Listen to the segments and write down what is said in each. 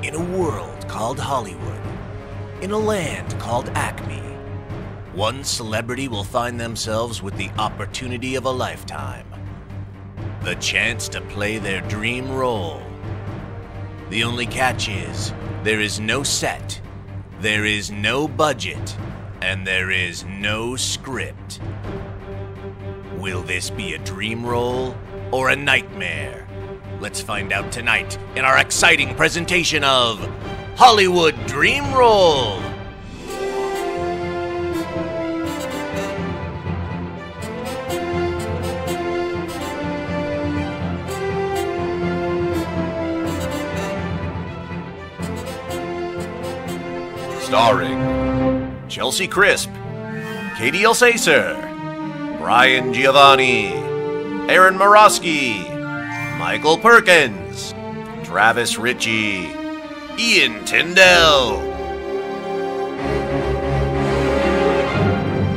In a world called Hollywood, in a land called Acme, one celebrity will find themselves with the opportunity of a lifetime. The chance to play their dream role. The only catch is, there is no set, there is no budget, and there is no script. Will this be a dream role or a nightmare? Let's find out tonight in our exciting presentation of Hollywood Dream Role. Starring Chelsea Crisp, Katie ELSAESSER, Brian Giovanni, ERIN MUROSKI, Michael Perkins, Travis Richey, Ian Tindell.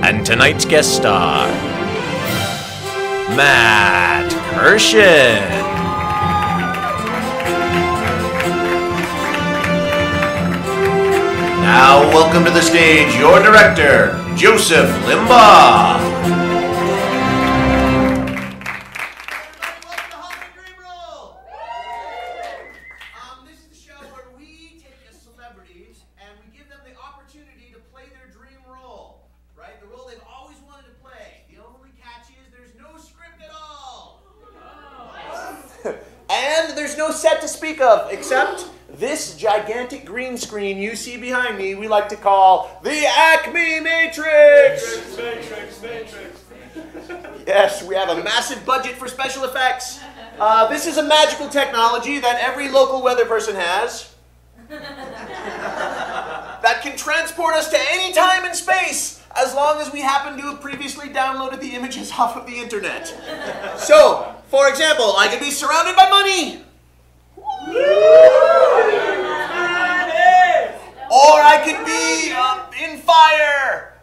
And tonight's guest star, Matt Kirshen. Now welcome to the stage your director, Joseph Limbaugh. And there's no set to speak of, except this gigantic green screen you see behind me we like to call the Acme Matrix! Matrix. Yes, we have a massive budget for special effects. This is a magical technology that every local weather person has that can transport us to any time and space as long as we happen to have previously downloaded the images off of the internet. So, for example, I could be surrounded by money. Or I could be in fire.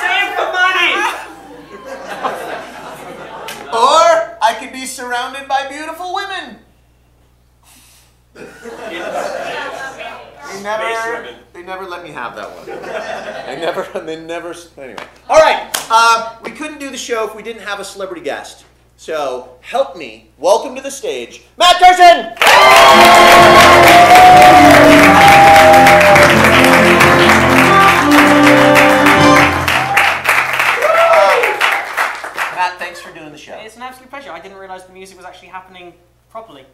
Save the money. Or I could be surrounded by beautiful women. They never let me have that one. They never, anyway. All right, we couldn't do the show if we didn't have a celebrity guest. So, help me welcome to the stage, Matt Kirshen! Matt, thanks for doing the show. It's an absolute pleasure. I didn't realize the music was actually happening properly.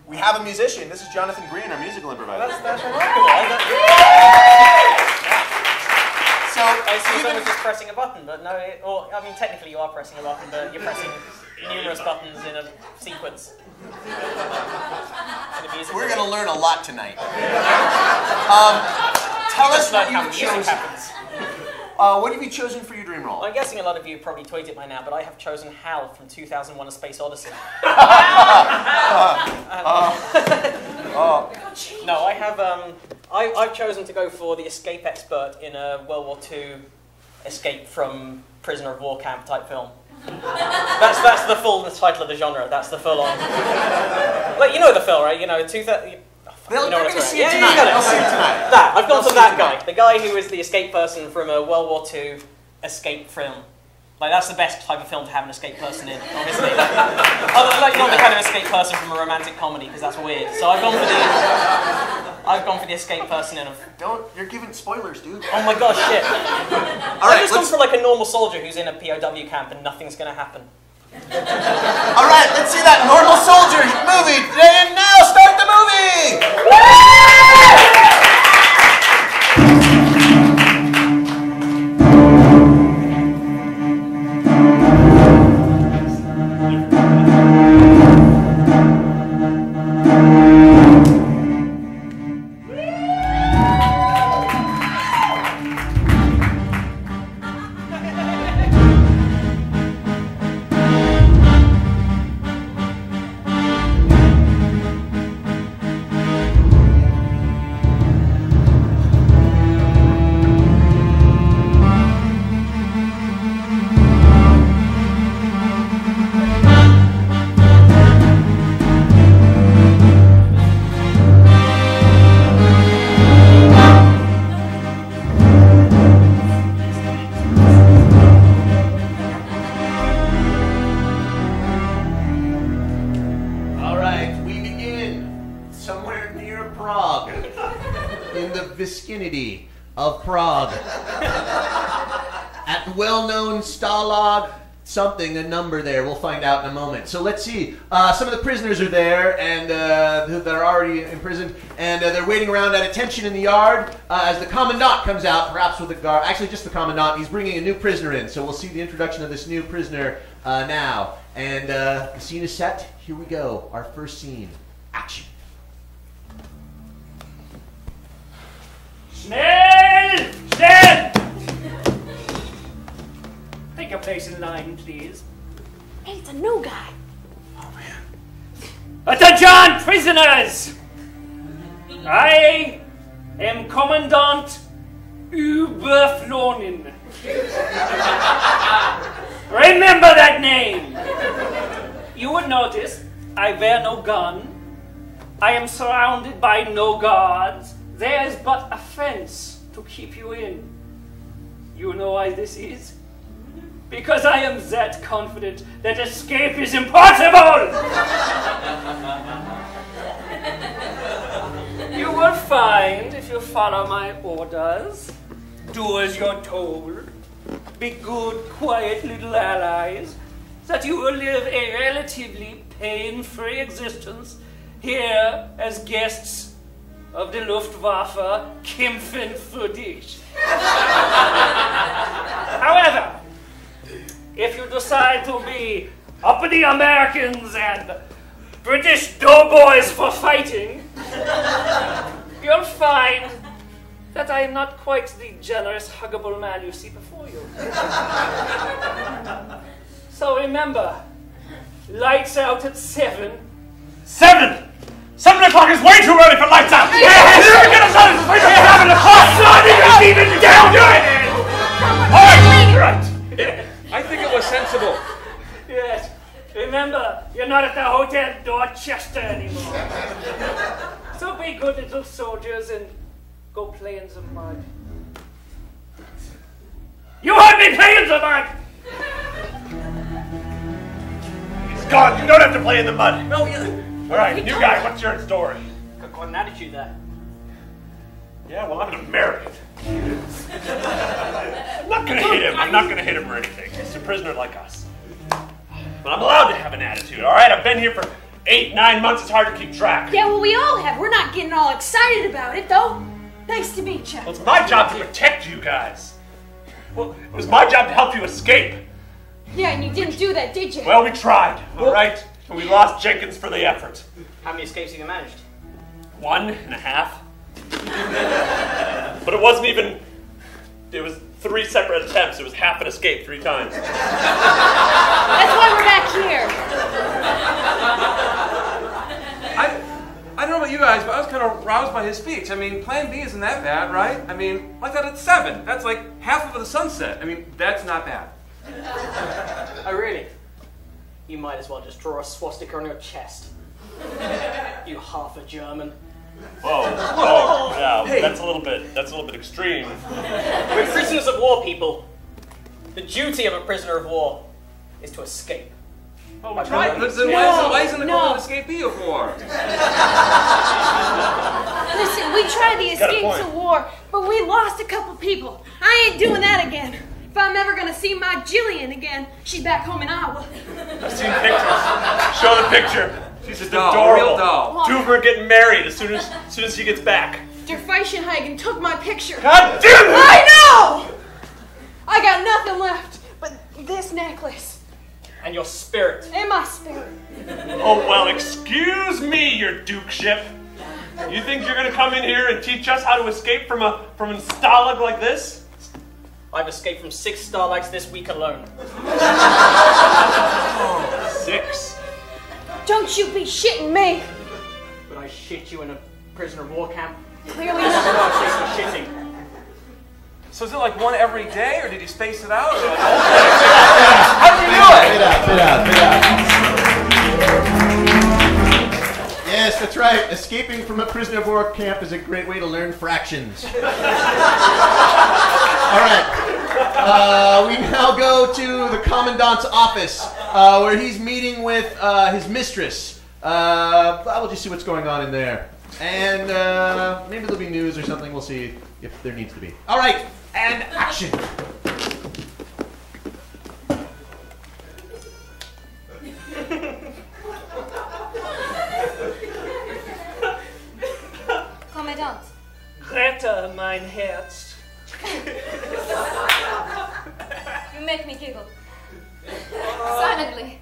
We have a musician. This is Jonathan Green, our musical improviser. That's remarkable. So, I assume I was just pressing a button, but no, I mean, technically you are pressing a button, but you're pressing numerous buttons in a sequence. We're going to learn a lot tonight. Tell us what you've chosen. What have you chosen for your dream role? I'm guessing a lot of you have probably tweeted by now, but I have chosen Hal from 2001: A Space Odyssey. No, I have. I've chosen to go for the escape expert in a World War II escape from prisoner of war camp type film. That's the full title of the genre. That's the full on. Like, you know the film, right? You know, They're going to see it tonight. They'll see it tonight. I've gone for that guy. The guy who is the escape person from a World War II escape film. Like, that's the best type of film to have an escape person in, obviously. Like, not the kind of escape person from a romantic comedy, because that's weird. So I've gone for the escape person in a... You're giving spoilers, dude. Oh my gosh, shit. Alright, I've just gone for like a normal soldier who's in a POW camp and nothing's going to happen. Alright, let's see that normal soldier movie. And now start the movie! vicinity of Prague. At the well-known Stalag something, a number there. We'll find out in a moment. So let's see. Some of the prisoners are there and that are already imprisoned, and they're waiting around at attention in the yard as the commandant comes out, perhaps with a guard. Actually, just the commandant. He's bringing a new prisoner in. So we'll see the introduction of this new prisoner now. And the scene is set. Here we go. Our first scene. Action. Schnell! Schnell! Take your place in line, please. Hey, it's a new guy. Oh, man. Attention, prisoners! I am Commandant Überflonen. Remember that name. You would notice I wear no gun. I am surrounded by no guards. There is but a fence to keep you in. You know why this is? Because I am that confident that escape is impossible! You will find, if you follow my orders, do as you're told, be good, quiet little allies, that you will live a relatively pain-free existence here as guests of the Luftwaffe kämpfen für dich. However, if you decide to be uppity Americans and British doughboys for fighting, you'll find that I am not quite the generous, huggable man you see before you. So remember, lights out at 7. 7! 7 o'clock is way too early for lights out! Yes! You're gonna get us out of 7 o'clock! Son, you're even down! Alright, right. I think it was sensible. Yes. Remember, you're not at the Hotel Dorchester anymore. So be good little soldiers and go play in the mud. You heard me, play in the mud! He's gone. You don't have to play in the mud. No, you... Alright, new guy, what's your story? Got quite an attitude there. Yeah, well, I'm an American. I'm not gonna hit him. I'm not gonna hit him or anything. He's a prisoner like us. But I'm allowed to have an attitude, alright? I've been here for 8, 9 months. It's hard to keep track. Yeah, well, we all have. We're not getting all excited about it, though. Nice to meet you. Well, it's my job to protect you guys. Well, it was my job to help you escape. Yeah, and you didn't do that, did you? Well, we tried, alright? And we lost Jenkins for the effort. How many escapes have you managed? 1.5. But it wasn't even... It was 3 separate attempts. It was half an escape 3 times. That's why we're back here. I don't know about you guys, but I was kind of roused by his speech. I mean, plan B isn't that bad, right? I mean, like that at 7. That's like half of the sunset. I mean, that's not bad. Oh, really? You might as well just draw a swastika on your chest. You half a German. Whoa, yeah, Hey. that's a little bit extreme. We're prisoners of war, people. The duty of a prisoner of war is to escape. Oh, Right, then why isn't it called an escapee of war? Listen, we tried the Got a escapes point. of war, but we lost a couple people. I ain't doing that again. If I'm ever gonna see my Jillian again, she's back home in Iowa. I've seen pictures. Show the picture. She's just Doll, adorable. real doll. 2 of her getting married as soon as she gets back. Der Feichenhagen took my picture. God damn it! I know! I got nothing left but this necklace And your spirit. and my spirit. Oh, well, excuse me, your dukeship. You think you're gonna come in here and teach us how to escape from a stalag like this? I've escaped from 6 starlights this week alone. 6. Don't you be shitting me. But I shit you in a prisoner of war camp. Clearly No, not. it's just for shitting. So is it like 1 every day, or did you space it out? Or like, How did you do it? Spit out. Yes, that's right. Escaping from a prisoner of war camp is a great way to learn fractions. All right. We now go to the commandant's office, where he's meting with his mistress. I will just see what's going on in there. And maybe there'll be news or something. We'll see if there needs to be. All right, and action. Commandant. Rette mein Herz. You make me giggle. Silently.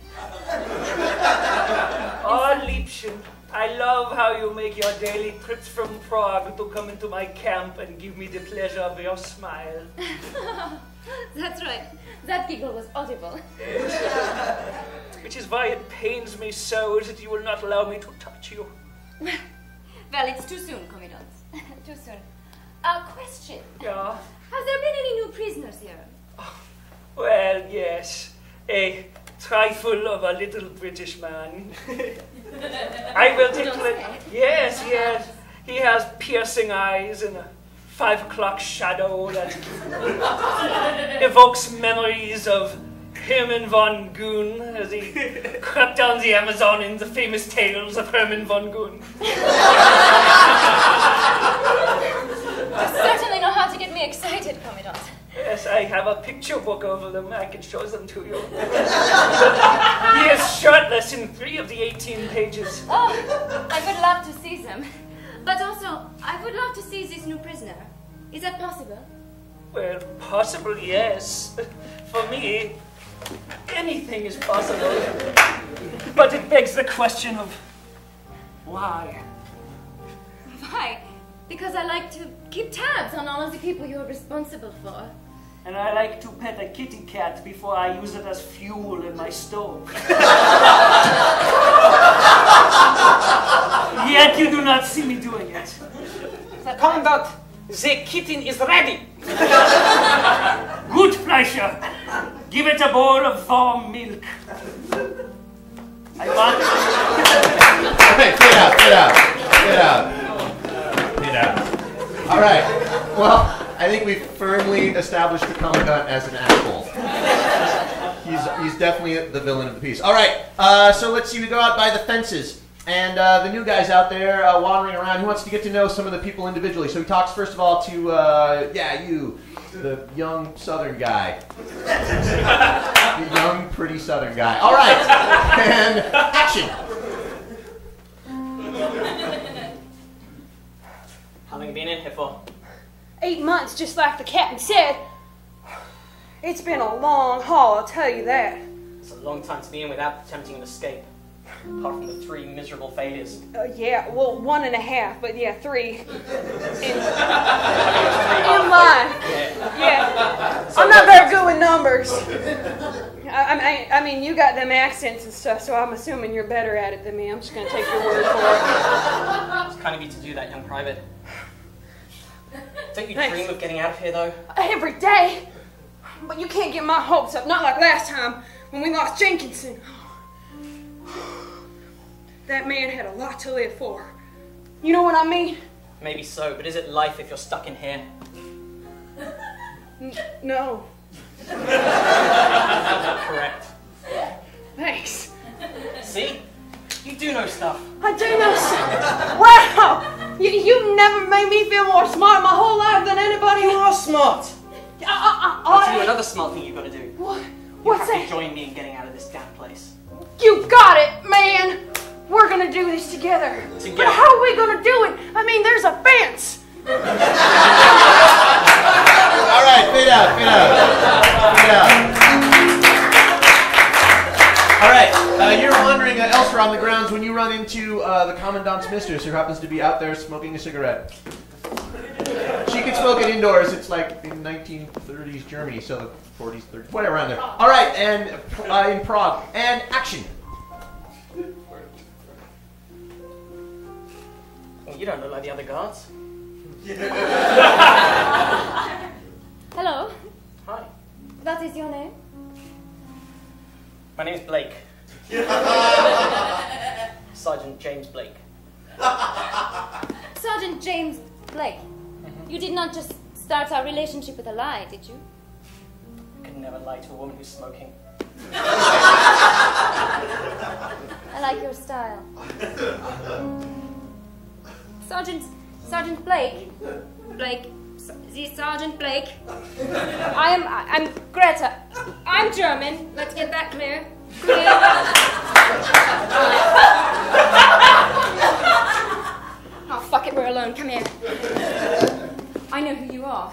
Oh, Liebchen, I love how you make your daily trips from Prague to come into my camp and give me the pleasure of your smile. That's right. That giggle was audible. Which is why it pains me so that you will not allow me to touch you. Well, it's too soon, Commandant. Too soon. A question. Yeah? Has there been any new prisoners here? Well, yes. A trifle of a little British man. I will declare. Yes, yes. He has piercing eyes and a 5 o'clock shadow that evokes memories of Herman von Goon as he crept down the Amazon in the famous tales of Herman von Goon. You certainly know how to get me excited, Commandant. Yes, I have a picture book over them. I can show them to you. He is shirtless in 3 of the 18 pages. Oh, I would love to see them. But also, I would love to see this new prisoner. Is that possible? Well, possibly, yes. For me, anything is possible. But it begs the question of why? Why? Because I like to keep tabs on all of the people you're responsible for. And I like to pet a kitty cat before I use it as fuel in my stove. Yet you do not see me doing it. Commandant, the kitten is ready. Good, Fleischer. Give it a bowl of warm milk. I want... Okay, get out, get out, get out. Get out. All right, well, I think we've firmly established the Commandant as an asshole. He's definitely the villain of the piece. All right, so let's see, we go out by the fences. And the new guy's out there wandering around. He wants to get to know some of the people individually. So he talks first of all to, you, the young southern guy. The young, pretty southern guy. All right, and action. How long have you been in here for? 8 months, just like the captain said. It's been a long haul, I'll tell you that. It's a long time to be in without attempting an escape. Apart from the 3 miserable failures. Yeah, well, 1.5, but yeah, 3. In line. Yeah. So I'm not very good with numbers. I mean, you got them accents and stuff, so I'm assuming you're better at it than me. I'm just going to take your word for it. It's kind of you to do that, young private. Don't you Thanks. dream of getting out of here, though? Every day. But you can't get my hopes up, not like last time when we lost Jenkinson. That man had a lot to live for. You know what I mean? Maybe so, but is it life if you're stuck in here? No. Correct. Thanks. See? You do know stuff. I do know. Wow! You never made me feel more smart my whole life than anybody You are smart. I'll tell you I, another smart thing you've got to do. what? You What's have to that? join me in getting out of this damn place. You got it, man! We're gonna do this together. Together. But how are we gonna do it? I mean, there's a fence. All right, fade out, fade out. Fade out. All right, you're wandering elsewhere on the grounds when you run into the Commandant's mistress, who happens to be out there smoking a cigarette. She can smoke it indoors. It's like in 1930s Germany, so the 40s, 30s, whatever around there. All right, and in Prague, and action. Well, you don't look like the other guards. Hello. Hi. What is your name? My name's Blake. Sergeant James Blake. Sergeant James Blake. You did not just start our relationship with a lie, did you? I could never lie to a woman who's smoking. I like your style. Sergeant Blake. Sergeant Blake. I'm Greta. I'm German. Let's get that clear. Oh, fuck it, we're alone. Come here. I know who you are.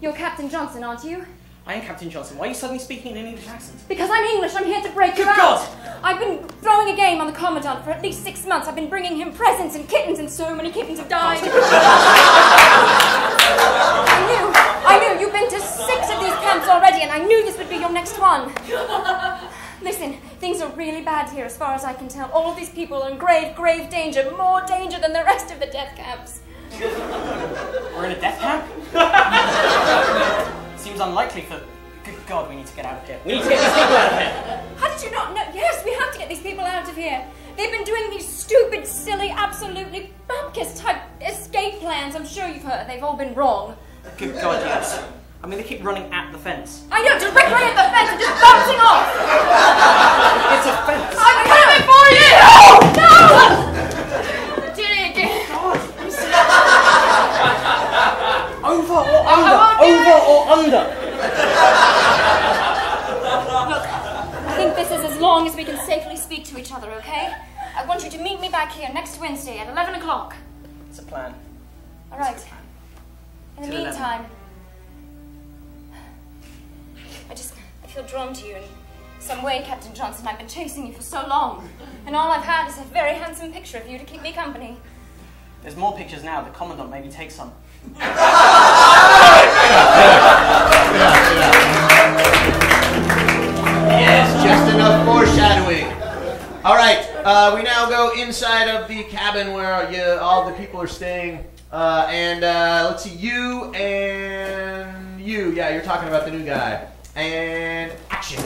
You're Captain Johnson, aren't you? I am Captain Johnson. Why are you suddenly speaking in an English accent? Because I'm English. I'm here to break you out. God! I've been throwing a game on the Commandant for at least 6 months. I've been bringing him presents and kittens, and so many kittens have died. I knew. You've been to 6 of these camps already, and I knew this would be your next one. Listen, things are really bad here as far as I can tell. All of these people are in grave, grave danger. More danger than the rest of the death camps. We're in a death camp? Seems unlikely for... Good God, we need to get out of here. We need to get these people out of here. How did you not know? Yes, we have to get these people out of here. They've been doing these stupid, silly, absolutely bupkis-type escape plans. I'm sure you've heard. They've all been wrong. Good God, yes. I mean, they keep running at the fence. I know, directly at the fence and just bouncing off. It's a fence. I'm coming for you! No! Did it again. Over or under? Over or under? Look, I think this is as long as we can safely speak to each other, okay? I want you to meet me back here next Wednesday at 11 o'clock. It's a plan. All right. In the meantime, I feel drawn to you in some way, Captain Johnson. I've been chasing you for so long, and all I've had is a very handsome picture of you to keep me company. There's more pictures now. The Commandant maybe take some. Yes, just enough foreshadowing. All right, we now go inside of the cabin where all the people are staying. And let's see, you and you. Yeah, you're talking about the new guy. And action.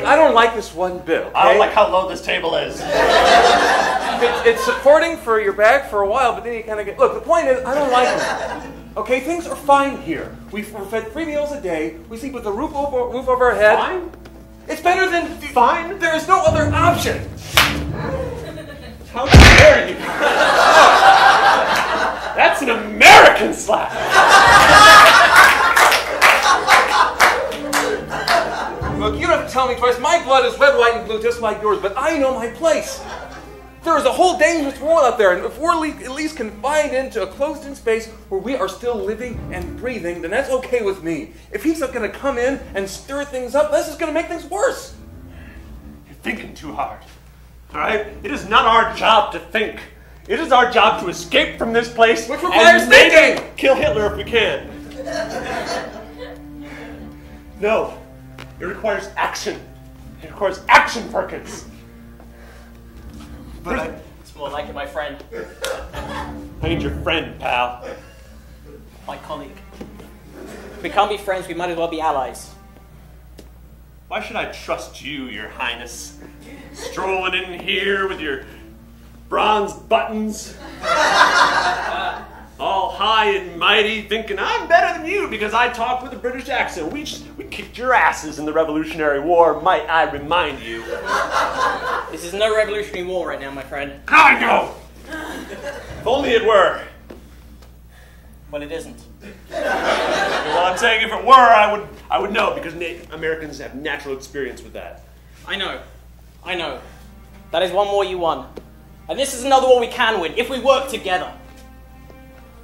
I don't like this one bit, okay? I don't like how low this table is. It's supporting for your back for a while, but then you kind of get... Look, the point is, I don't like it. Okay, things are fine here. We're fed 3 meals a day. We sleep with a roof over our head. Fine? It's better than... Fine? There is no other option. How dare you? That's an American slap. Look, you don't have to tell me twice. My blood is red, white, and blue, just like yours, but I know my place. There is a whole dangerous world out there, and if we're at least confined into a closed-in space where we are still living and breathing, then that's okay with me. If he's not going to come in and stir things up, this is going to make things worse. You're thinking too hard, all right? It is not our job to think. It is our job to escape from this place. Which requires thinking. Kill Hitler if we can. No. It requires action. It requires action, Perkins. But it's more like it, my friend. I ain't your friend, pal. My colleague. If we can't be friends, we might as well be allies. Why should I trust you, Your Highness? Strolling in here with your bronze buttons. All high and mighty, thinking I'm better than you because I talk with a British accent. We kicked your asses in the Revolutionary War, might I remind you. This is no Revolutionary War right now, my friend. I know! If only it were. Well, it isn't. Well, I'm saying if it were, I would know because Americans have natural experience with that. I know. That is one war you won. And this is another war we can win if we work together.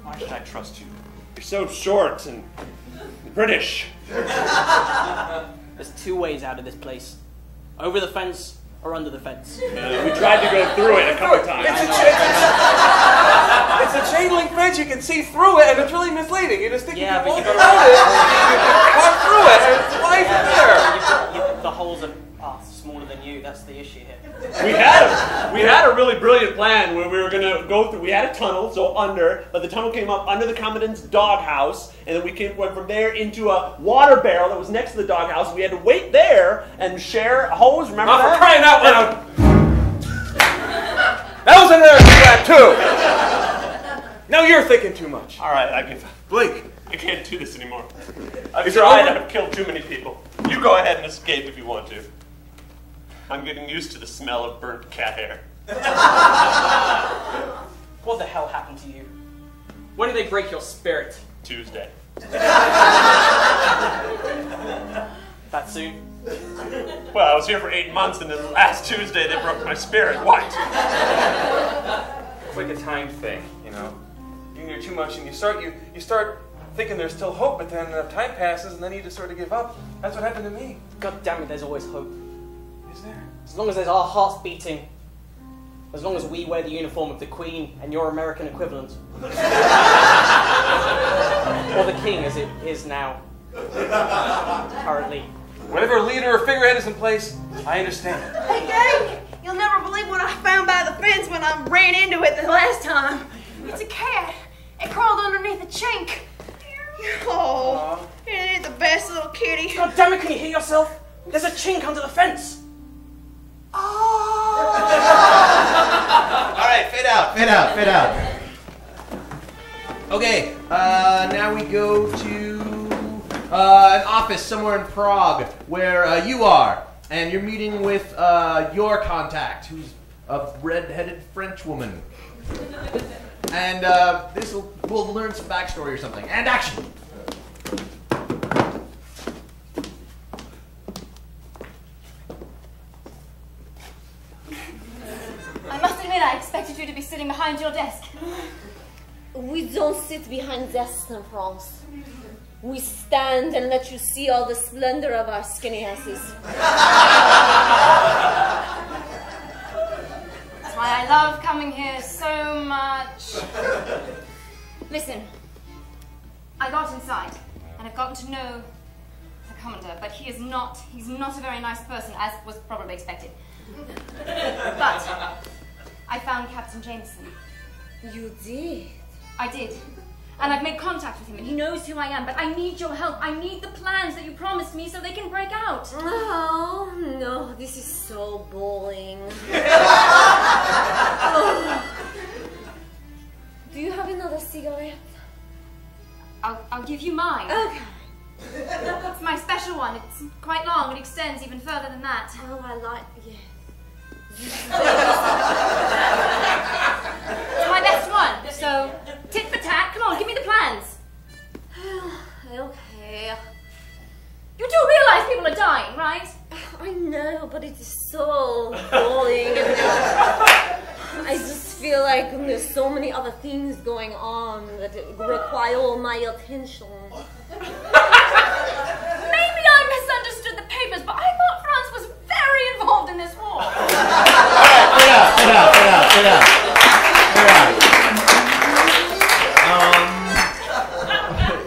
Why should I trust you? You're so short and British. There's 2 ways out of this place. Over the fence or under the fence. We tried to go through it a couple times. It's a chain link fence. You can see through it, and it's really misleading. You just think you can walk but around it, you can walk through it, and it's life in there. The holes are smaller than you. That's the issue here. We had a really brilliant plan where we were going to go through. We had a tunnel, so under, but the tunnel came up under the commandant's doghouse, and then went from there into a water barrel that was next to the doghouse. We had to wait there and share a hose. Remember that? For crying out loud! That was in there too. Now you're thinking too much. All right, Blake. I can't do this anymore. I've Is it tried. over? I've killed too many people. You go ahead and escape if you want to. I'm getting used to the smell of burnt cat hair. What the hell happened to you? When did they break your spirit? Tuesday. That soon? Well, I was here for 8 months, and then last Tuesday they broke my spirit. What? It's like a time thing, you know. You hear too much, and you start thinking there's still hope, but then time passes, and then you just sort of give up. That's what happened to me. God damn it, there's always hope. Is there? As long as there's our hearts beating. As long as we wear the uniform of the Queen and your American equivalent. Or the King, as it is now. Currently. Whatever leader or figurehead is in place, I understand. Hey, gang! You'll never believe what I found by the fence when I ran into it the last time. It's a cat. It crawled underneath a chink. Oh, it ain't the best little kitty. God damn it, can you hear yourself? There's a chink under the fence. Oh. All right, fade out. Okay, now we go to an office somewhere in Prague where you are, and you're meeting with your contact, who's a red-headed French woman. And we'll learn some backstory or something. And action! I must admit, I expected you to be sitting behind your desk. We don't sit behind desks in France. We stand and let you see all the splendor of our skinny asses. That's why I love coming here so much. Listen, I got inside, and I've gotten to know the commander, but he's not a very nice person, as was probably expected. But I found Captain Jameson. You did? I did. And I've made contact with him, and he knows who I am, but I need your help. I need the plans that you promised me so they can break out. Oh, no, this is so boring. Do you have another cigarette? I'll give you mine. Okay. It's my special one. It's quite long. It extends even further than that. Oh, I like, yeah. It's my best one. So, tit for tat. Come on, give me the plans. Okay. You do realize people are dying, right? I know, but it is so boring. And I just feel like there's so many other things going on that require all my attention. Maybe I misunderstood the papers, but I thought France was very involved in this war.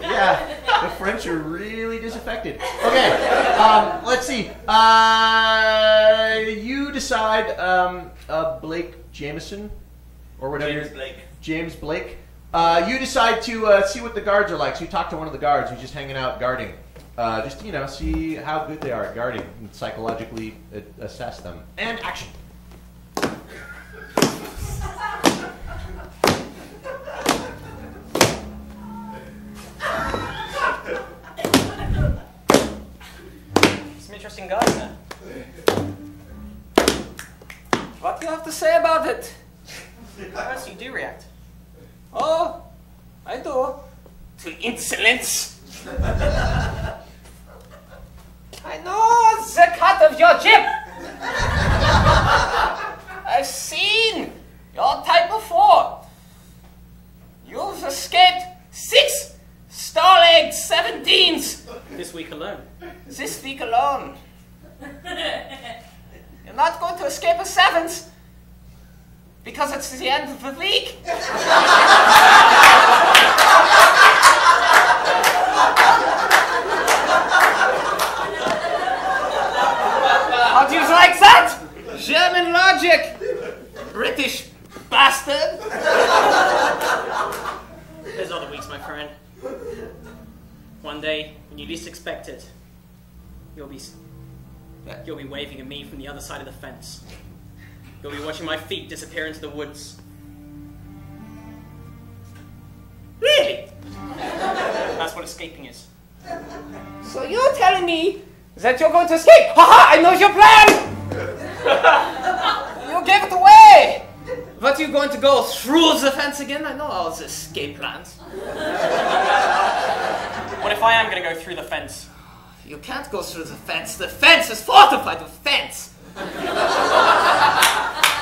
Yeah, the French are really disaffected. Okay, let's see. You decide, Blake Jameson, or whatever. James Blake. You decide to see what the guards are like. So you talk to one of the guards who's just hanging out guarding. Just, you know, see how good they are at guarding and psychologically assess them. And action. Some interesting guys there. What do you have to say about it? Yes, you do react. Oh, I do. To insolence. I know the cut of your jib. I've seen your type before. You've escaped 6 Stalag 17s. This week alone. This week alone. You're not going to escape a 7th because it's the end of the week. How do you like One day, when you least expect it, you'll be waving at me from the other side of the fence. You'll be watching my feet disappear into the woods. Really? That's what escaping is. So you're telling me that you're going to escape? Haha! I know your plan. You gave it away. But you're going to go through the fence again? I know all the escape plans. What if I am going to go through the fence? You can't go through the fence. The fence is fortified with fence.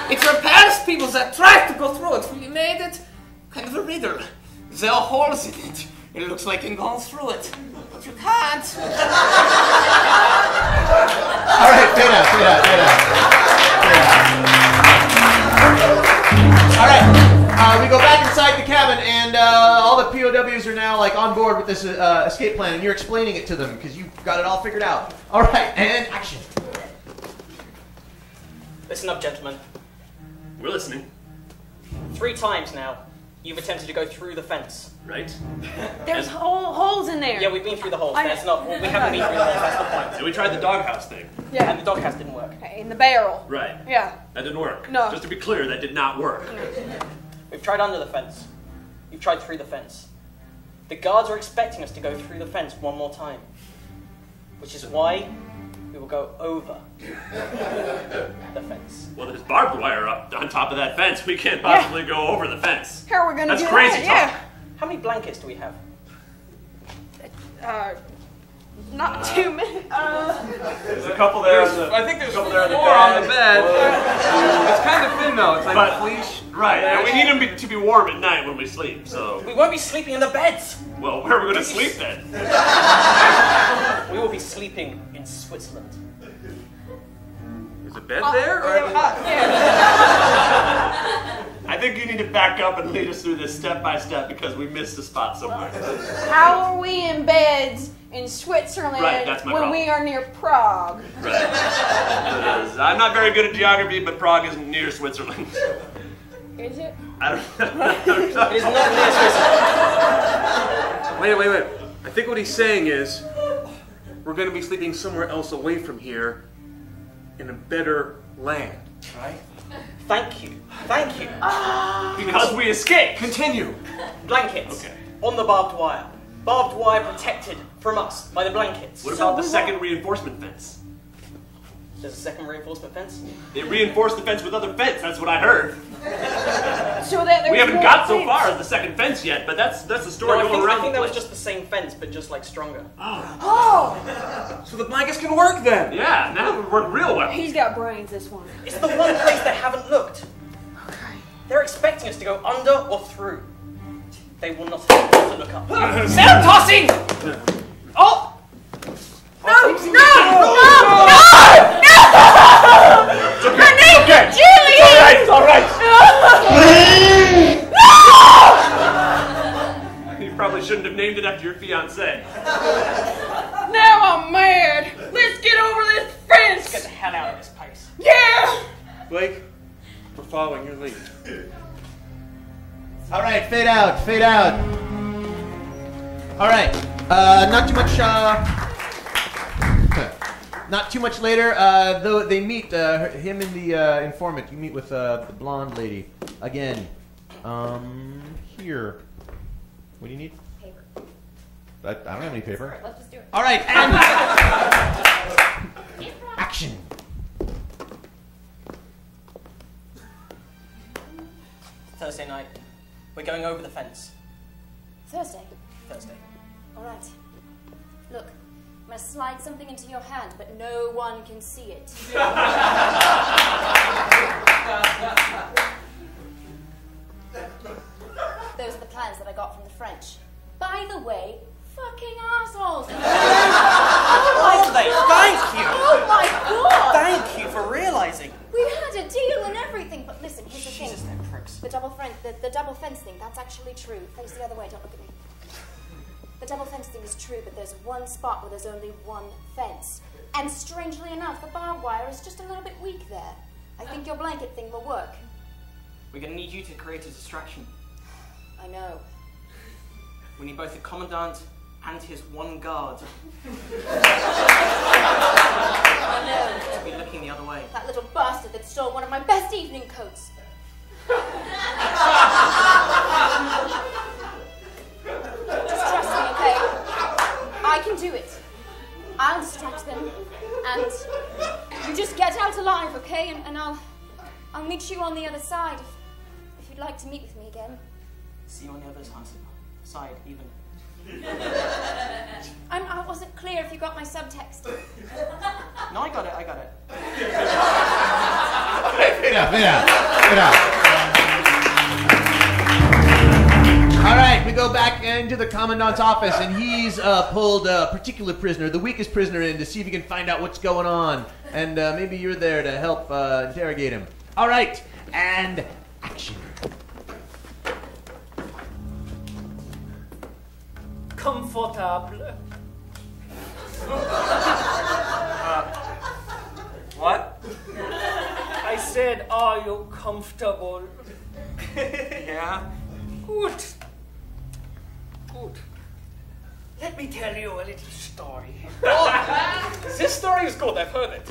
It repels people that try to go through it. We made it kind of a riddle. There are holes in it. It looks like you can go through it, but you can't. All right, fade out. All right, we go back inside the cabin, and all the POWs are now like on board with this escape plan, and you're explaining it to them because you've got it all figured out. All right, and action. Listen up, gentlemen. We're listening. 3 times now, you've attempted to go through the fence. Right? There's holes in there. Yeah, we've been through the holes. That's not. We haven't been through the holes. That's the point. So we tried the doghouse thing. Yeah. And the doghouse didn't work. Okay, in the barrel. Right. Yeah. That didn't work. No. Just to be clear, that did not work. We've tried under the fence. You've tried through the fence. The guards are expecting us to go through the fence one more time, which is why we will go over the fence. Well, there's barbed wire up on top of that fence. We can't possibly go over the fence. How are we gonna That's do crazy that? talk. How many blankets do we have? Not too many. There's a couple there. I think there's 4 there on the bed. It's kind of thin though. It's like But- a fleece. Right, and we need them to be warm at night when we sleep, so... We won't be sleeping in the beds. Well, where are we going to sleep then? We will be sleeping in Switzerland. Is a bed there? Or I think you need to back up and lead us through this step by step because we missed a spot somewhere. How are we in beds in Switzerland Right, that's my when problem. we are near Prague? Right. I'm not very good at geography, but Prague isn't near Switzerland. Is it? I don't know. It is not near Switzerland. Wait. I think what he's saying is we're going to be sleeping somewhere else away from here in a better land, right? Thank you. Because we escaped. Continue. Blankets. Okay. On the barbed wire. Barbed wire protected from us by the blankets. What about the second reinforcement fence? There's a second reinforcement fence. They reinforced the fence with other fence, that's what I heard. So that We haven't got so far as the second fence yet, but that's the story No, going around I think the that was place. just the same fence, but just like stronger. So the blankets can work then. Yeah, now it worked real well. He's got brains, this one. It's the one place they haven't looked. They're expecting us to go under or through. They will not have to look up. Cell tossing! Oh! No! Her name's Julie! It's all right. You probably shouldn't have named it after your fiancé. Now I'm mad. Let's get over this Let's get fence. the hell out of this place. Yeah! Blake, we're following your lead. All right, fade out. All right, not too much later. Though they meet him and the informant. You meet with the blonde lady again. Here. What do you need? Paper. I don't have any paper. Let's just do it. All right, and action. Thursday night. We're going over the fence. Thursday. All right. Look, I'm going to slide something into your hand, but no one can see it. Those are the plans that I got from the French. By the way, fucking assholes. Are they? Thank you. Oh my god! Thank you for realizing. We had a deal and everything, but listen, here's the thing. Jesus, they're pricks. The double fence thing, that's actually true. Face the other way, don't look at me. The double fence thing is true, but there's one spot where there's only one fence. And strangely enough, the barbed wire is just a little bit weak there. I think your blanket thing will work. We're going to need you to create a distraction. I know. We need both the Commandant and his one guard to be looking the other way. That little bastard that stole one of my best evening coats. Just trust me, okay? I can do it. I'll distract them, and you just get out alive, okay? And I'll meet you on the other side if you'd like to meet with me again. See you on the other side, even. I wasn't clear if you got my subtext. No, I got it. Fade out. All right, we go back into the commandant's office, and he's pulled a particular prisoner, the weakest prisoner, in to see if he can find out what's going on. And maybe you're there to help interrogate him. All right, and action. Comfortable. What? I said, are you comfortable? Yeah? Good. Let me tell you a little story. Oh, this story is good. I've heard it.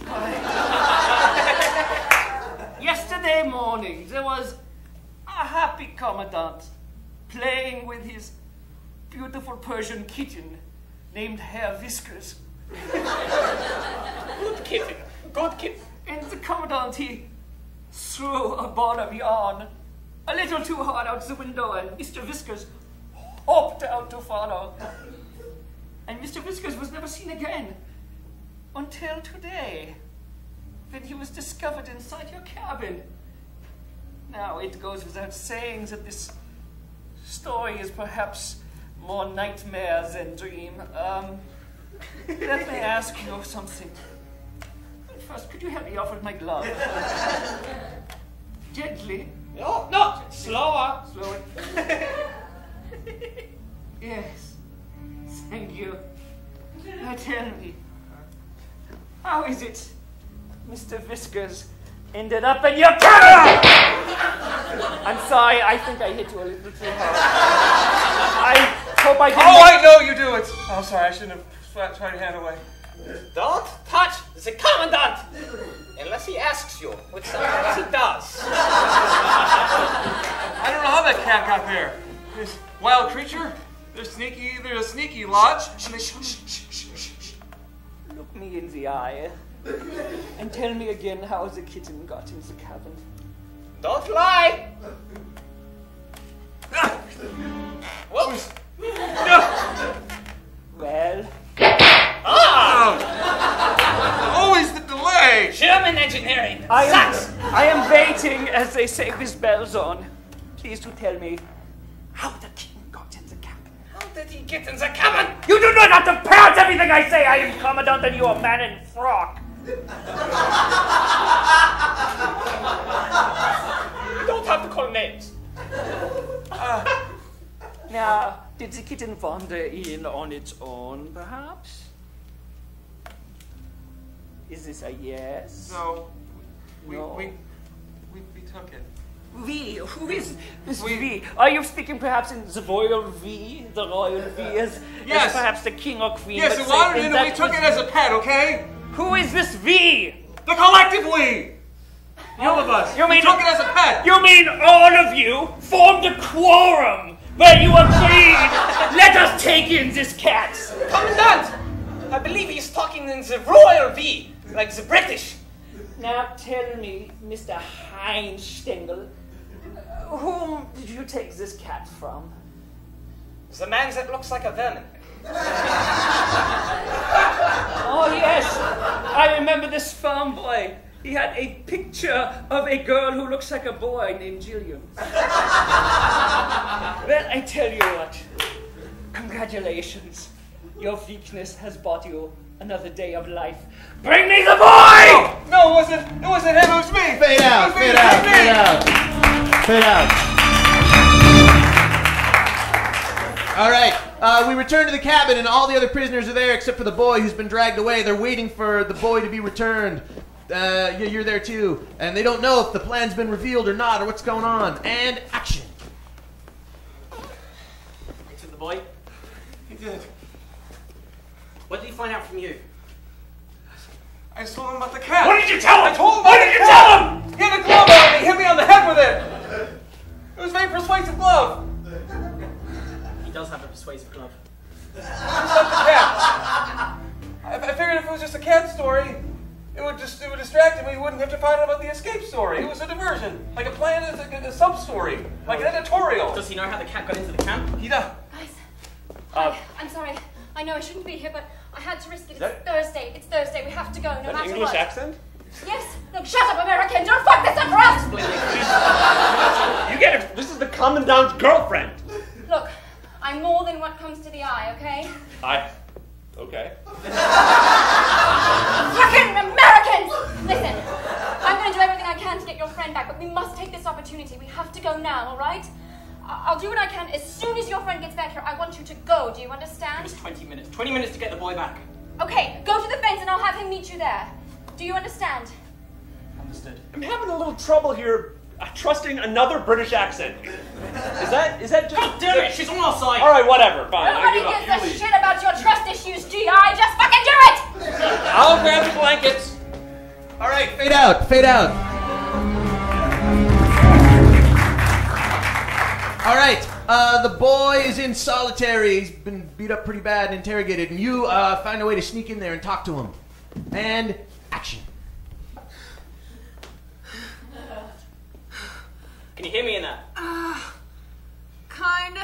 Yesterday morning, there was a happy commandant playing with his beautiful Persian kitten named Herr Whiskers. Good kitten. And the commandant, he threw a ball of yarn a little too hard out the window, and Mr. Whiskers hopped out to follow. And Mr. Whiskers was never seen again until today, when he was discovered inside your cabin. Now, it goes without saying that this story is perhaps more nightmare than dream. Let me ask you something. First, could you help me off with my glove? Gently. No, slower. Yes. Thank you. Now tell me, how is it Mr. Whiskers ended up in your cabin? I'm sorry, I think I hit you a little too hard. I hope I didn't. Oh, I know you do it. Oh, sorry, I shouldn't have tried to hand away. Don't touch the commandant unless he asks you, which sometimes he does. I don't know how that cat got there. This wild creature, they're a sneaky lot. And they... Look me in the eye and tell me again how the kitten got in the cabin. Don't lie. Whoops. Well. Always the delay. German engineering. I am waiting as they say this bell's on. Please do tell me how the king got in the cabin. How did he get in the cabin? You do not have to parrot everything I say. I am commandant and you are man in frock. You don't have to call names. Now, did the kitten wander in on its own, perhaps? Is this a yes? No. No. We took it. We? Who is this we? Are you speaking perhaps in the royal we? The royal we as perhaps the king or queen? Yes, we wandered in and we took it as a pet, okay? Who is this we? The collective we! All of us. You mean, we took it as a pet. You mean all of you formed a quorum where you agreed, let us take in this cat? Commandant! I believe he's talking in the royal we, like the British. Now tell me, Mr. Heinz Stengel, whom did you take this cat from? The man that looks like a vermin. Oh yes, I remember this farm boy. He had a picture of a girl who looks like a boy named Jillian. Well, I tell you what, congratulations. Your weakness has bought you another day of life. Bring me the boy! No, it wasn't him, it was me! Fade out. All right, we return to the cabin and all the other prisoners are there except for the boy who's been dragged away. They're waiting for the boy to be returned. You're there too. And they don't know if the plan's been revealed or not or what's going on. And action. To the boy. He did. What did he find out from you? I just told him about the cat. What did you tell him? I told him about What the did you cat. tell him? He had a glove on and he hit me on the head with it. It was a very persuasive glove. He does have a persuasive glove. Just like the cat. I figured if it was just a cat story, it would distract him. He wouldn't have to find out about the escape story. It was a diversion, like a plan, a sub story, like an editorial. Does he know how the cat got into the camp? He does. Guys, I'm sorry. I know I shouldn't be here, but I had to risk it. It's Thursday. It's Thursday. We have to go, no matter An English what. accent? Yes. Look, shut up, American. Don't fuck this up for us. You get it. This is the commandant's girlfriend. Look, I'm more than what comes to the eye, okay? Okay. Fucking Americans! Listen, I'm going to do everything I can to get your friend back, but we must take this opportunity. We have to go now, all right? I'll do what I can. As soon as your friend gets back here, I want you to go. Do you understand? It was 20 minutes. 20 minutes to get the boy back. Okay, go to the fence and I'll have him meet you there. Do you understand? Understood. I'm having a little trouble here trusting another British accent. Is that just... God damn it, she's on our side. All right, whatever, fine. Nobody I give gives up. a You leave. shit about your trust issues, GI. Just fucking do it! I'll grab the blankets. All right, fade out, fade out. All right, the boy is in solitary. He's been beat up pretty bad and interrogated, and you find a way to sneak in there and talk to him. And action. Can you hear me in that? Kinda.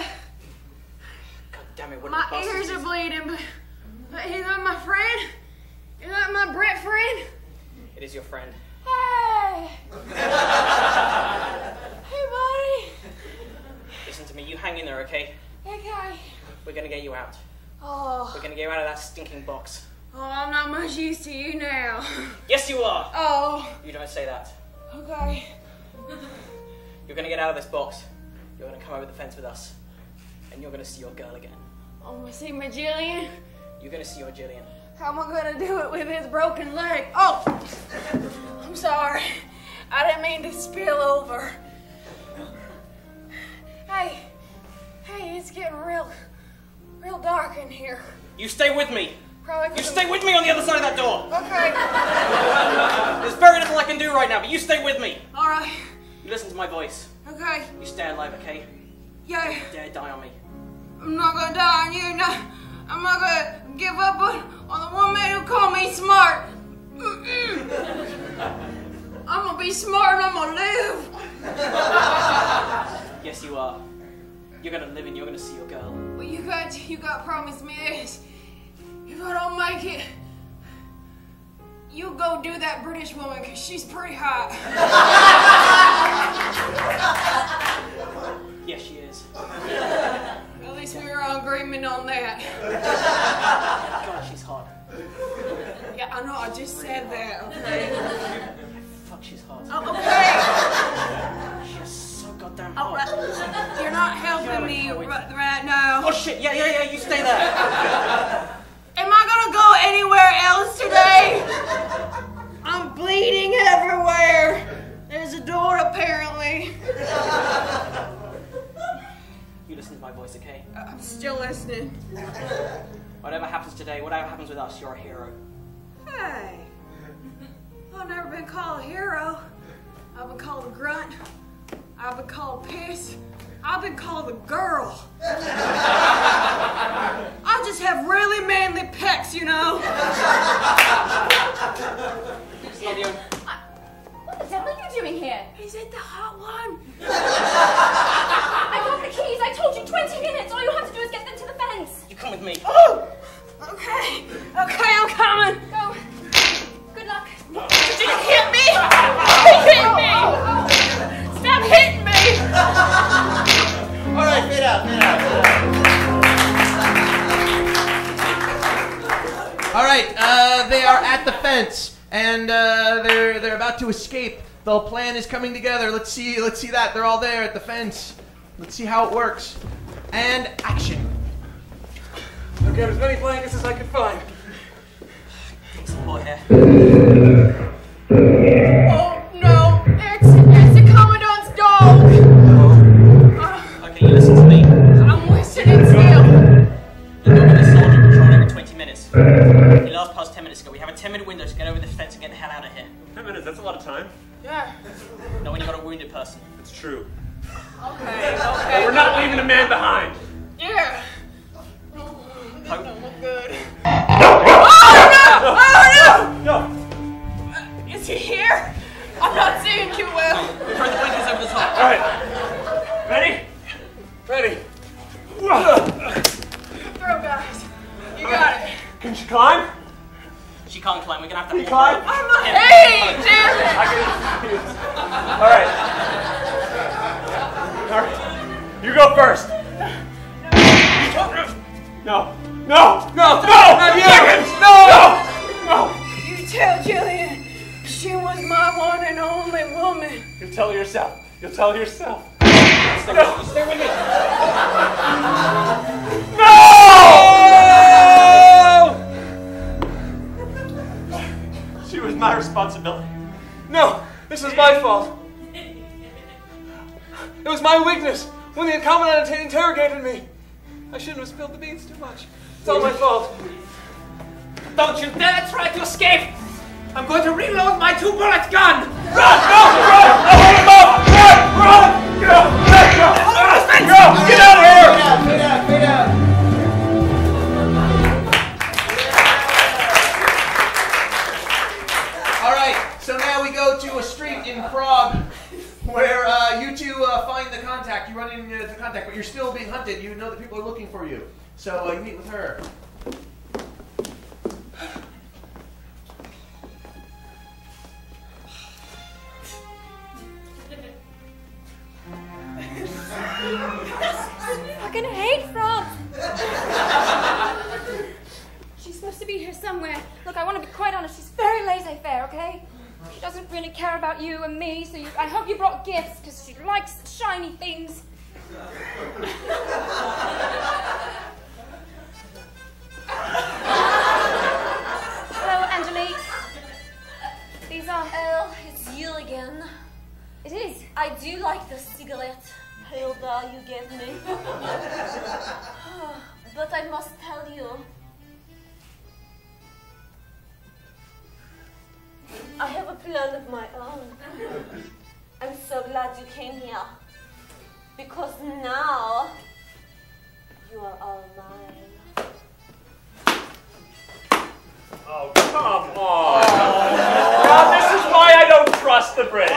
God damn it, what My the bastard ears is are this? bleeding, but is that my friend? Is that my Brett friend? It is your friend. Hey! Hey, buddy. Listen to me, you hang in there, okay? Okay. We're gonna get you out. Oh. We're gonna get you out of that stinking box. Oh, I'm not much used to you now. Yes, you are! Oh. You don't say that. Okay. You're gonna get out of this box. You're gonna come over the fence with us. And you're gonna see your girl again. I'm gonna see my Jillian. You're gonna see your Jillian. How am I gonna do it with his broken leg? Oh! I'm sorry. I didn't mean to spill over. Hey. Hey, it's getting real dark in here. You stay with me! Probably You stay with me on the other side of that door! Okay. There's very little I can do right now, but you stay with me! Alright. You listen to my voice. Okay. You stay alive, okay? Yeah. You dare die on me. I'm not gonna die on you. No, I'm not gonna give up on the one man who called me smart. I'm gonna be smart and I'm gonna live. Yes, you are. You're gonna live and you're gonna see your girl. Well, you got to promise me this. If I don't make it, you go do that British woman, because she's pretty hot. Yes, she is. At least we were on agreement on that. God, she's hot. Yeah, I know, I just said that, okay? Fuck, she's hot. Oh, okay. She's so goddamn Oh, hot. you're not helping me right now. Oh shit, yeah, you stay there. Am I gonna go anywhere else today? I'm bleeding everywhere. There's a door apparently. You listen to my voice, okay? I'm still listening. Whatever happens today, whatever happens with us, you're a hero. Hey, I've never been called a hero. I've been called a grunt. I've been called piss. I've been called a girl. I just have really manly pecs, you know. It's not you. What the devil are you doing here? Is it the hot one? I got the keys. I told you 20 minutes. All you have to do is get them to the fence. You come with me. Oh! Okay, I'm coming. Go. Good luck. Did you hit me? He hit me! Stop hitting me! All right, fade out. All right, they are at the fence, and they're about to escape. The plan is coming together. Let's see that they're all there at the fence. Let's see how it works. And action. Okay, as many blankets as I could find. Take some more hair. Oh no, it's the Commandant's dog. Okay, you listen to me. I'm listening still. You're not gonna soldier patrol every 20 minutes. 10-minute window to get over this fence and get the hell out of here. 10 minutes, that's a lot of time. Yeah. Not when you got a wounded person. It's true. Okay. But we're not leaving a man behind. Yeah. Hope. Good. No. Is he here? I'm not seeing too well. Throw the blankets over the top. All right. Ready? Ready. Throw, guys. You got it. Can she climb? She can't climb. We're gonna have to. Can you climb? Hey, damn it! All right. All right. You go first. No. No. No. No. Not yet. No. No. You tell Jillian she was my one and only woman. You tell her yourself. You'll tell her yourself. Stay with me. No! She was my responsibility. No, this is my fault. It was my weakness when the commandant interrogated me. I shouldn't have spilled the beans too much. It's all my fault. Don't you dare try to escape! I'm going to reload my 2-bullet gun! Run! No! Run! I want him up! Run! Run! Go! Go! Get out of here! Fade out. All right, so now we go to a street in Prague where you two find the contact. You run into the contact, but you're still being hunted. You know that people are looking for you. So you meet with her. Fucking hate France! She's supposed to be here somewhere. Look, I want to be quite honest, she's very laissez-faire, okay? She doesn't really care about you and me, so I hope you brought gifts, because she likes shiny things. Hello, Angelique. These are... Oh, it's you again. It is. I do like the cigarette, Hilda, you gave me. But I must tell you, I have a plan of my own. I'm so glad you came here, because now you are all mine. Oh, come on. God, this is why I don't trust the British.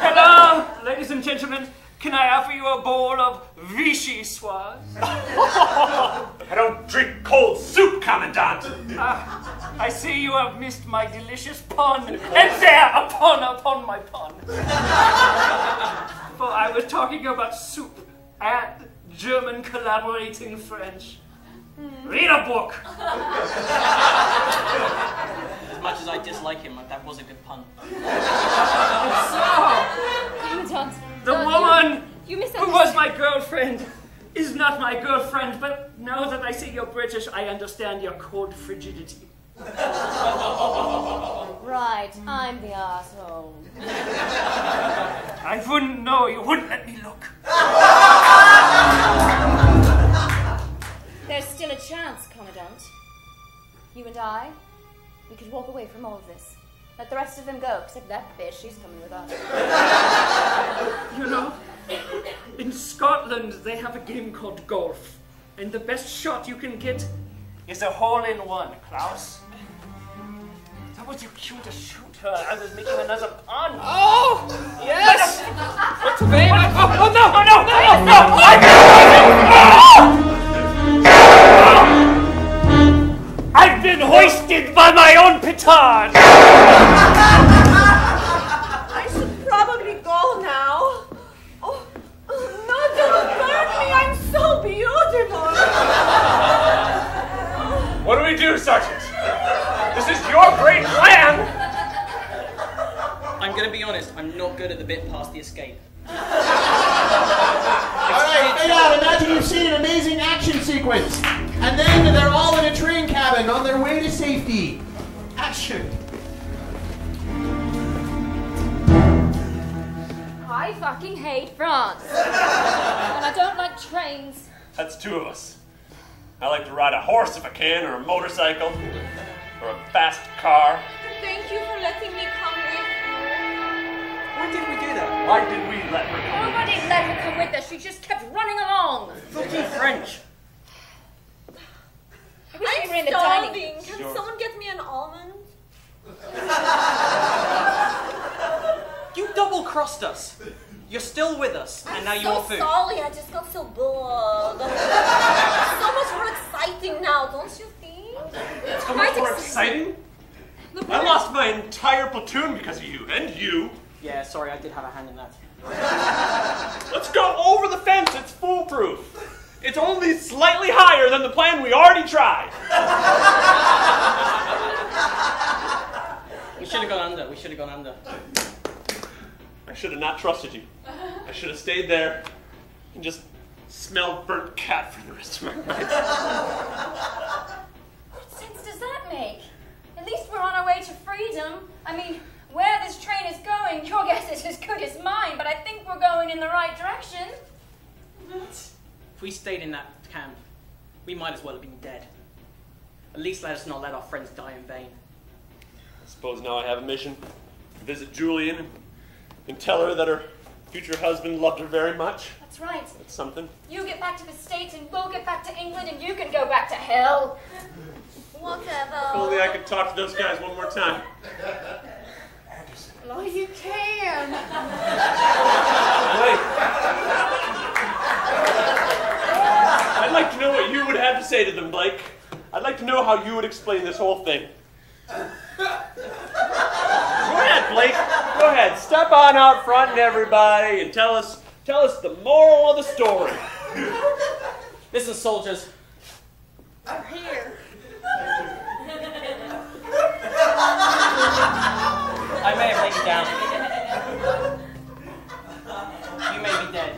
Hello, ladies and gentlemen. Can I offer you a bowl of Vichy soise? I don't drink cold soup, Commandant. I see you have missed my delicious pun, and there, a pun upon my pun. For I was talking about soup and German collaborating French. Read a book. As much as I dislike him, that was a good pun. Commandant, The woman you who was my girlfriend is not my girlfriend, but now that I see you're British, I understand your cold frigidity. Right, I'm the asshole. I wouldn't know, you wouldn't let me look. There's still a chance, Commandant. You and I, we could walk away from all of this. Let the rest of them go, except that bitch, she's coming with us. You know, in Scotland they have a game called golf, and the best shot you can get is a hole-in-one, Klaus. That was your cue to shoot her. I was making another pun. Oh! Yes! What's the name? Oh, no! I've been hoisted by my own petard! I should probably go now. Oh, no, don't burn me. I'm so beautiful. What do we do, Sergeant? This is your great plan! I'm gonna be honest, I'm not good at the bit past the escape. All right, fade out. Imagine you've seen an amazing action sequence. And then they're all in a train cabin on their way to safety. Action. I fucking hate France. And I don't like trains. That's two of us. I like to ride a horse if I can, or a motorcycle. or a fast car. Thank you for letting me come with you. Why did we do that? Why did we let her come? Nobody let her come with us. She just kept running along. Fucking French. I wish we were in I'm the dining. starving. Can someone get me an almond? You double-crossed us. You're still with us, and now you want food. Sorry, I just got so bored. So much more exciting now, don't you think? It's so much more exciting? I lost my entire platoon because of you, and you. Yeah, sorry, I did have a hand in that. Let's go over the fence, it's foolproof. It's only slightly higher than the plan we already tried. We should have gone under, we should have gone under. I should have not trusted you. I should have stayed there and just smelled burnt cat for the rest of my life. What sense does that make? At least we're on our way to freedom. I mean, where this train is going, your guess is as good as mine, but I think we're going in the right direction. If we stayed in that camp, we might as well have been dead. At least let us not let our friends die in vain. I suppose now I have a mission to visit Julian and tell her that her future husband loved her very much. That's right. That's something. You get back to the States and we'll get back to England and you can go back to hell. Whatever. If only I could talk to those guys one more time. Oh, you can. Blake. I'd like to know what you would have to say to them, Blake. I'd like to know how you would explain this whole thing. Go ahead, Blake. Go ahead. Step on out front and everybody and tell us the moral of the story. Listen, soldiers. I'm here. I may have laid you down. You may be dead.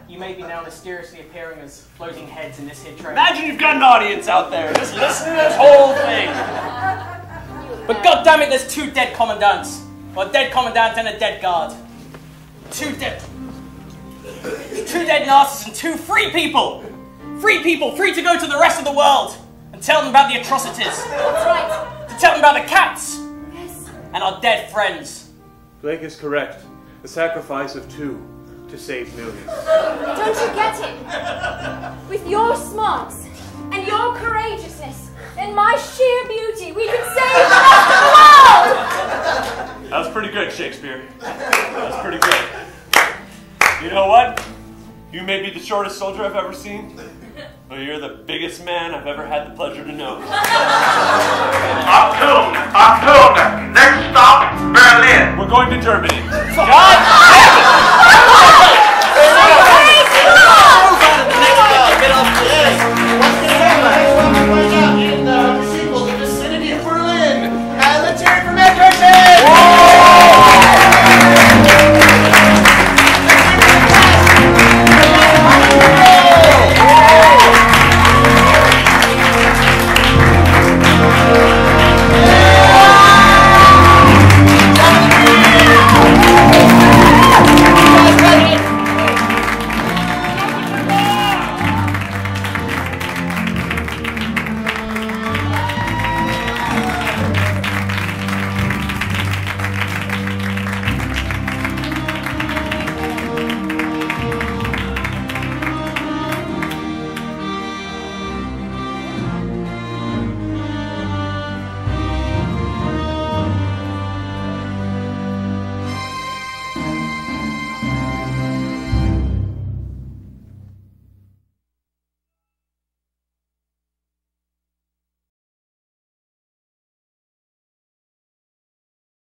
You may be now mysteriously appearing as floating heads in this here train. Imagine you've got an audience out there. Just listen to this whole thing. But goddammit, there's 2 dead commandants. Well, a dead commandant and a dead guard. 2 dead Nazis and 2 free people. Free people, free to go to the rest of the world and tell them about the atrocities. That's right. To tell them about the cats. Yes. And our dead friends. Blake is correct. The sacrifice of 2 to save millions. Don't you get it? With your smarts and your courageousness and my sheer beauty, we can save the rest of the world! That was pretty good, Shakespeare. That was pretty good. You know what? You may be the shortest soldier I've ever seen, but you're the biggest man I've ever had the pleasure to know. Achtung! Achtung! Next stop, Berlin. We're going to Germany. God!